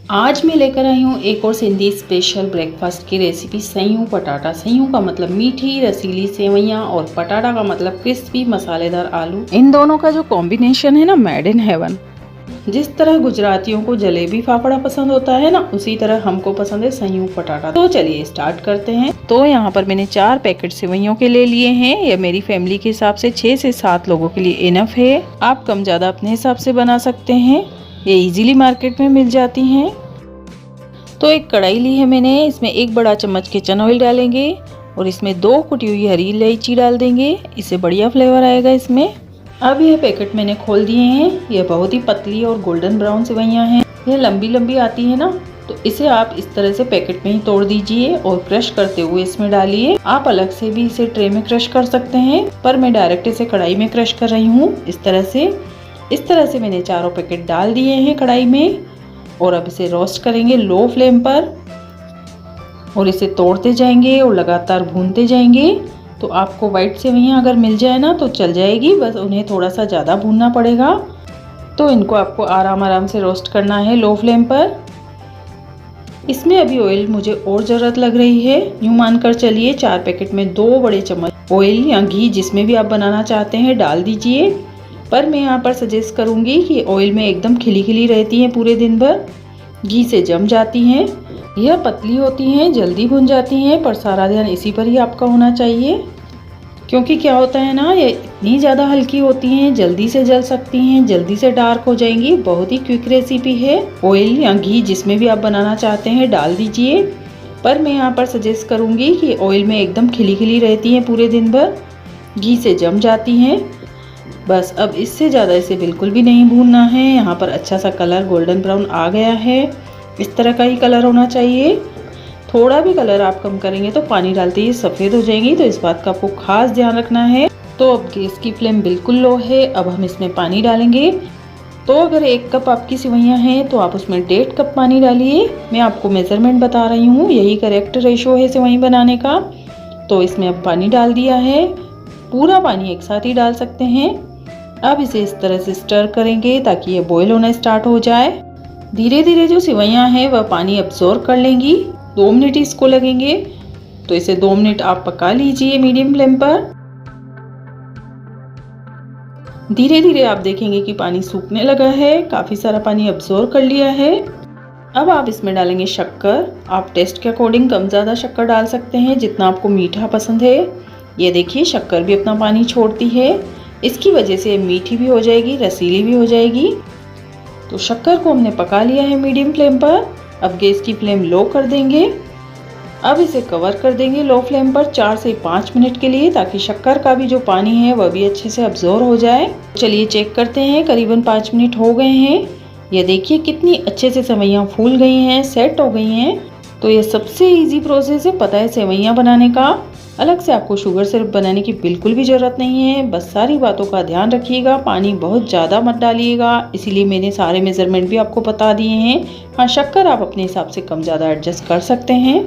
आज मैं लेकर आई हूँ एक और सिंधी स्पेशल ब्रेकफास्ट की रेसिपी, सयूं पटाटा। सयूं का मतलब मीठी रसीली सेवइयाँ और पटाटा का मतलब क्रिस्पी मसालेदार आलू। इन दोनों का जो कॉम्बिनेशन है ना, मेड इन हेवन। जिस तरह गुजरातियों को जलेबी फाफड़ा पसंद होता है ना, उसी तरह हमको पसंद है सयूं पटाटा। तो चलिए स्टार्ट करते हैं। तो यहाँ पर मैंने 4 पैकेट सेवइयों के ले लिए हैं। यह मेरी फैमिली के हिसाब से 6 से 7 लोगों के लिए इनफ है। आप कम ज़्यादा अपने हिसाब से बना सकते हैं। ये इजीली मार्केट में मिल जाती हैं। तो एक कढ़ाई ली है मैंने, इसमें 1 बड़ा चम्मच किचन ऑयल डालेंगे और इसमें 2 कुटी हुई हरी इलायची डाल देंगे। इससे बढ़िया फ्लेवर आएगा इसमें। अब यह पैकेट मैंने खोल दिए हैं। यह बहुत ही पतली और गोल्डन ब्राउन सेवइयाँ हैं। यह लंबी लंबी आती है ना, तो इसे आप इस तरह से पैकेट में ही तोड़ दीजिए और क्रश करते हुए इसमें डालिए। आप अलग से भी इसे ट्रे में क्रश कर सकते हैं, पर मैं डायरेक्ट इसे कढ़ाई में क्रश कर रही हूँ। इस तरह से मैंने चारों पैकेट डाल दिए हैं कढ़ाई में और अब इसे रोस्ट करेंगे लो फ्लेम पर और इसे तोड़ते जाएंगे और लगातार भूनते जाएंगे। तो आपको वाइट सेवइयाँ अगर मिल जाए ना तो चल जाएगी, बस उन्हें थोड़ा सा ज़्यादा भूनना पड़ेगा। तो इनको आपको आराम से रोस्ट करना है लो फ्लेम पर। इसमें अभी ऑयल मुझे और ज़रूरत लग रही है। यूँ मानकर चलिए 4 पैकेट में 2 बड़े चम्मच ऑयल या घी, जिसमें भी आप बनाना चाहते हैं, डाल दीजिए। पर मैं यहाँ पर सजेस्ट करूँगी कि ऑयल में एकदम खिली खिली रहती हैं पूरे दिन भर, घी से जम जाती हैं। यह पतली होती हैं, जल्दी भुन जाती हैं, पर सारा ध्यान इसी पर ही आपका होना चाहिए। क्योंकि क्या होता है ना, ये इतनी ज़्यादा हल्की होती हैं, जल्दी से जल सकती हैं, जल्दी से डार्क हो जाएंगी। बहुत ही क्विक रेसिपी है। ऑयल या घी जिसमें भी आप बनाना चाहते हैं डाल दीजिए। पर मैं यहाँ पर सजेस्ट करूँगी कि ऑयल में एकदम खिली खिली रहती हैं पूरे दिन भर, घी से जम जाती हैं। बस अब इससे ज़्यादा इसे बिल्कुल भी नहीं भूनना है। यहाँ पर अच्छा सा कलर गोल्डन ब्राउन आ गया है। इस तरह का ही कलर होना चाहिए। थोड़ा भी कलर आप कम करेंगे तो पानी डालते ही सफ़ेद हो जाएंगी, तो इस बात का आपको खास ध्यान रखना है। तो अब गैस की फ्लेम बिल्कुल लो है। अब हम इसमें पानी डालेंगे। तो अगर 1 कप आपकी सेवइयाँ हैं तो आप उसमें 1.5 कप पानी डालिए। मैं आपको मेज़रमेंट बता रही हूँ, यही करेक्ट रेशो है सेवई बनाने का। तो इसमें अब पानी डाल दिया है। पूरा पानी एक साथ ही डाल सकते हैं। अब इसे इस तरह से स्टर करेंगे ताकि ये बॉईल होना स्टार्ट हो जाए। धीरे धीरे जो सेवइयाँ हैं वह पानी अब्जॉर्ब कर लेंगी। 2 मिनट इसको लगेंगे, तो इसे 2 मिनट आप पका लीजिए मीडियम फ्लेम पर। धीरे धीरे आप देखेंगे कि पानी सूखने लगा है, काफ़ी सारा पानी अब्जॉर्ब कर लिया है। अब आप इसमें डालेंगे शक्कर। आप टेस्ट के अकॉर्डिंग कम ज़्यादा शक्कर डाल सकते हैं, जितना आपको मीठा पसंद है। ये देखिए शक्कर भी अपना पानी छोड़ती है। इसकी वजह से मीठी भी हो जाएगी, रसीली भी हो जाएगी। तो शक्कर को हमने पका लिया है मीडियम फ्लेम पर। अब गैस की फ्लेम लो कर देंगे। अब इसे कवर कर देंगे लो फ्लेम पर 4 से 5 मिनट के लिए, ताकि शक्कर का भी जो पानी है वह भी अच्छे से अब्जॉर्ब हो जाए। चलिए चेक करते हैं। करीबन 5 मिनट हो गए हैं। ये देखिए कितनी अच्छे से सेवइयाँ फूल गई हैं, सेट हो गई हैं। तो ये सबसे इजी प्रोसेस है, पता है, सेवइयाँ बनाने का। अलग से आपको शुगर सिरप बनाने की बिल्कुल भी ज़रूरत नहीं है। बस सारी बातों का ध्यान रखिएगा, पानी बहुत ज़्यादा मत डालिएगा। इसीलिए मैंने सारे मेज़रमेंट भी आपको बता दिए हैं। हाँ, शक्कर आप अपने हिसाब से कम ज़्यादा एडजस्ट कर सकते हैं।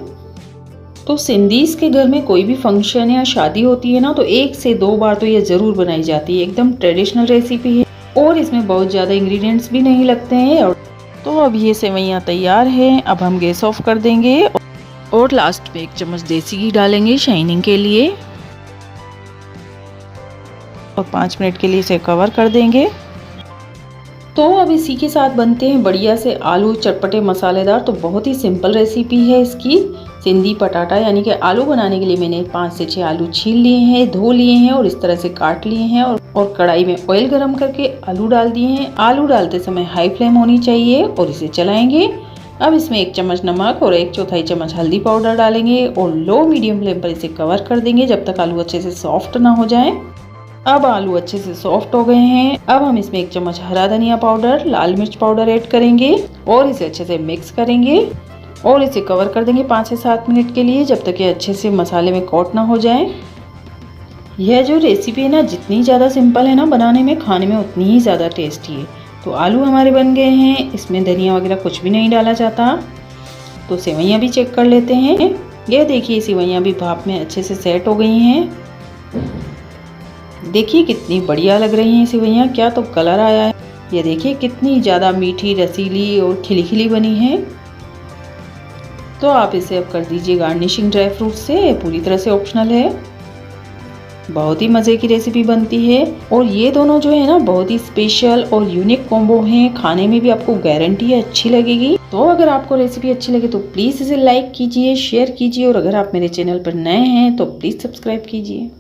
तो सिंधीज़ के घर में कोई भी फंक्शन या शादी होती है ना, तो 1 से 2 बार तो ये ज़रूर बनाई जाती है। एकदम ट्रेडिशनल रेसिपी है और इसमें बहुत ज़्यादा इंग्रेडिएंट्स भी नहीं लगते हैं। तो अब ये सेवइयाँ तैयार हैं। अब हम गैस ऑफ कर देंगे और लास्ट में 1 चम्मच देसी घी डालेंगे शाइनिंग के लिए और 5 मिनट के लिए इसे कवर कर देंगे। तो अब इसी के साथ बनते हैं बढ़िया से आलू चटपटे मसालेदार। तो बहुत ही सिंपल रेसिपी है इसकी, सिंधी पटाटा। यानी कि आलू बनाने के लिए मैंने 5 से 6 आलू छील लिए हैं, धो लिए हैं और इस तरह से काट लिए हैं और कढ़ाई में ऑयल गरम करके आलू डाल दिए हैं। आलू डालते समय हाई फ्लेम होनी चाहिए और इसे चलाएंगे। अब इसमें 1 चम्मच नमक और 1/4 चम्मच हल्दी पाउडर डालेंगे और लो मीडियम फ्लेम पर इसे कवर कर देंगे जब तक आलू अच्छे से सॉफ्ट ना हो जाए। अब आलू अच्छे से सॉफ्ट हो गए हैं। अब हम इसमें 1 चम्मच हरा धनिया पाउडर, लाल मिर्च पाउडर ऐड करेंगे और इसे अच्छे से मिक्स करेंगे और इसे कवर कर देंगे 5 से 7 मिनट के लिए, जब तक ये अच्छे से मसाले में कोट ना हो जाए। यह जो रेसिपी है ना, जितनी ज़्यादा सिंपल है ना बनाने में, खाने में उतनी ही ज़्यादा टेस्टी है। तो आलू हमारे बन गए हैं, इसमें धनिया वगैरह कुछ भी नहीं डाला जाता। तो सेवइयाँ भी चेक कर लेते हैं। ये देखिए सेवइयाँ भी भाप में अच्छे से सेट हो गई हैं। देखिए कितनी बढ़िया लग रही हैं सेवइयाँ, क्या तो कलर आया है। ये देखिए कितनी ज़्यादा मीठी, रसीली और खिली खिली बनी है। तो आप इसे अब कर दीजिए गार्निशिंग ड्राई फ्रूट से, पूरी तरह से ऑप्शनल है। बहुत ही मज़े की रेसिपी बनती है और ये दोनों जो है ना बहुत ही स्पेशल और यूनिक कॉम्बो हैं। खाने में भी आपको गारंटी है अच्छी लगेगी। तो अगर आपको रेसिपी अच्छी लगे तो प्लीज़ इसे लाइक कीजिए, शेयर कीजिए और अगर आप मेरे चैनल पर नए हैं तो प्लीज़ सब्सक्राइब कीजिए।